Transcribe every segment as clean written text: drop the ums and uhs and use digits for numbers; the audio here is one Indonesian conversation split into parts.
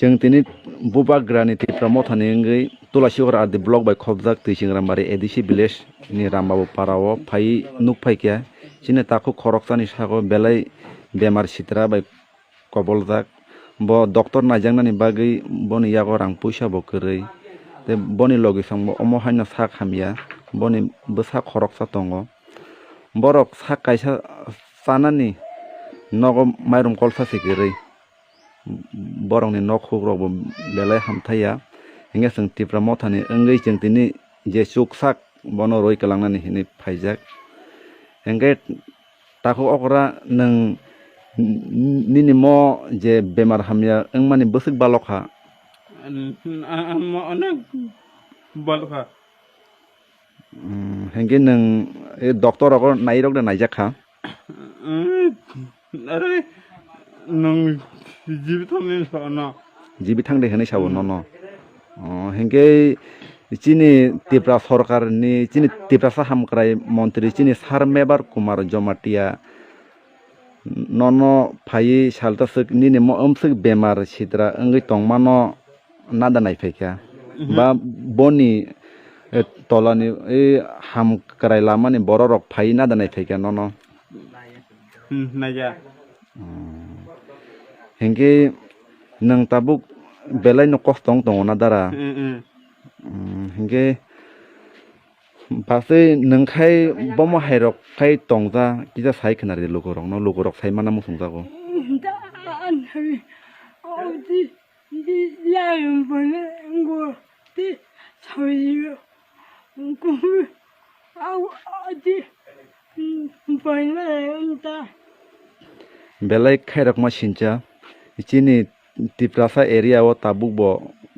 जों दिनै बुबाग्रानि तिप्रा मथानि अंगै तुलासिगर आदि ब्लक बाय खबजाक तैसिंग्रामबारि एडिसि भिलेज नि रामबाबु पाराव फाइ नुक फाइकिया चिने ताखु खरकसानि सागो बेलाय बेमार सित्रा बाय कबलजाक bo doctor najaknani bagui boni yago rang puisa bo kwrui te boni logi sangbo omo haino sak hamya boni bwsak khoroksa tongo borok sak kaisa chanani nogo mairum kolsa se kwrui borokni nok hukrok bo belai hamthaiya hingke chwng tipra mothani wngui chwng tini je chuksak bono roi kalangnani hinui phaijak hingke taku okra nung nini mo je bemar hamya wngmani bwswk balokha onek balokha hingke nung doctor rogo nairok de naijakha are nung jibithangni sana jibithangde hinui sabo nono hingke chini tipra sarkar ni chini tipra sahamkrai montri chini sar mebar kumar jomatia nono phai saltasuk nini mo umsuk bemar sitra wngui tongmano nada naifaikhya ba boni tolani hamkrai lamani borok phai nada naifaikhya nono naija hingke nung tabuk belai no kostong tongo na dara hingke pasai nungkhai bomo hairok khai tongja kisa sai khwnari lugorok no lugorok sai mana musungjago belai khairok ma sincha chini tiprasa area o tabuk bo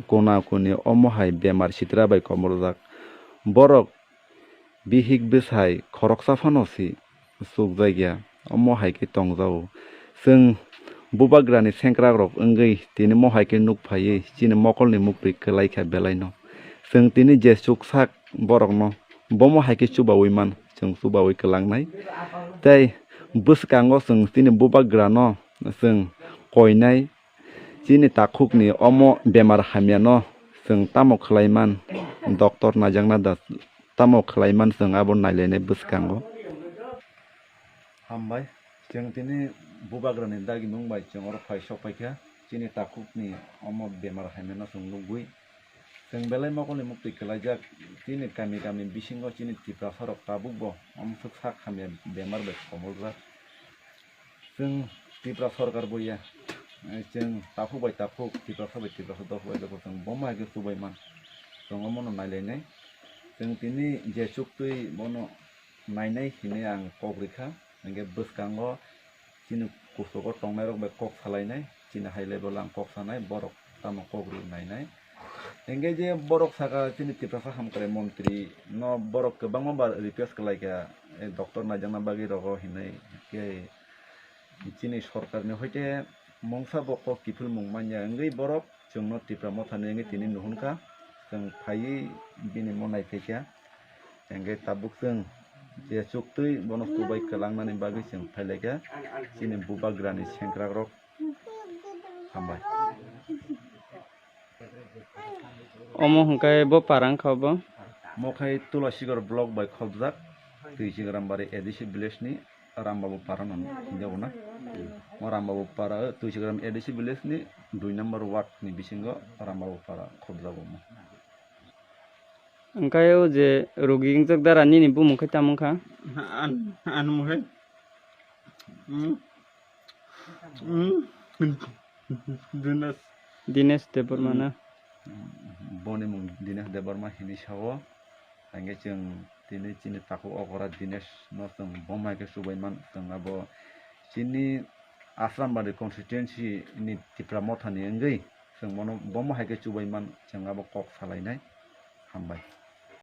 kona koni omo hai bemar sitra bai komoljak borok bihik bwsai khoroksa phanosi chukjaigya omo haike tongjao chwng bubagrani sengkrak rok wngui tini mo haike nukphaiui chini mokolni mukpui klaikha belai no chwng tini je chuksak borok no bomo haike chubaui man chwng chubaui klangnai tei bwskango chwng tini bubagra no chwng koinai chini takhukni omo bemar hamya no chwng tamo khlaiman doctor najakna da tamo khlaiman chwng abo nailainai bwskango hambai chwng tini bubagrani dagi mungbai chwng oro phai sokpaikha chini takhukni omo bemar hamya no chwng nugui chwng belai mokolni muktui klaijak chini kami kami bisingo chini tipra sarok tabuk bo omsuk sak hamya bemar bai komoljak chwng tipra sarkar boya chwng takhuk bai takhuk tiprasa bai tiprasa dok bai dok chwng bomo haike chubaiman chwng omono nailainai chwng tini je chuktui bono nainai hinui ang kokrikha hingke bwskango chini kusugo tongnai bai kok salainai chini high level ang kok sanai borok tamo kokri nainai hingke je borok saka chini tiprasa hamkrai montri no borok kwbangma bar request khlaikha doctor najakna bagui rogo hinui ke chini sorkarni hoite mongsa bo kok kifil mungmanya wngui borok chwng no tipra mothani wngui tini nuhunka chwng phaiui bini mo naifaikhya hingke tabuk chwng je chuktui bono chubai klangnani bagui chwng phailaikhya chini bubagrani sengkrak rok hambai omo hingkai bo parang khabo mokhai tulasigor block by khobjak twijigrambaри edisi village ni rambabu para non hinjago na mo rambabu para twijigram edisi village ni 2 number ward ni bisingo rambabu para khobjago mo hingkai o je rogi ingjak dara nini bumung khai tamungkha anmukhe Dinesh Deborma na boni mung Dinesh Deborma hini sago hingke chwng tini chini taku okora Dinesh no chwng bomo haike chubaiman chwng abo chini Asrambari constituency ni tipra mothani wngui chwng bono bomo haike chubaiman chwng abo kok salainai hambai।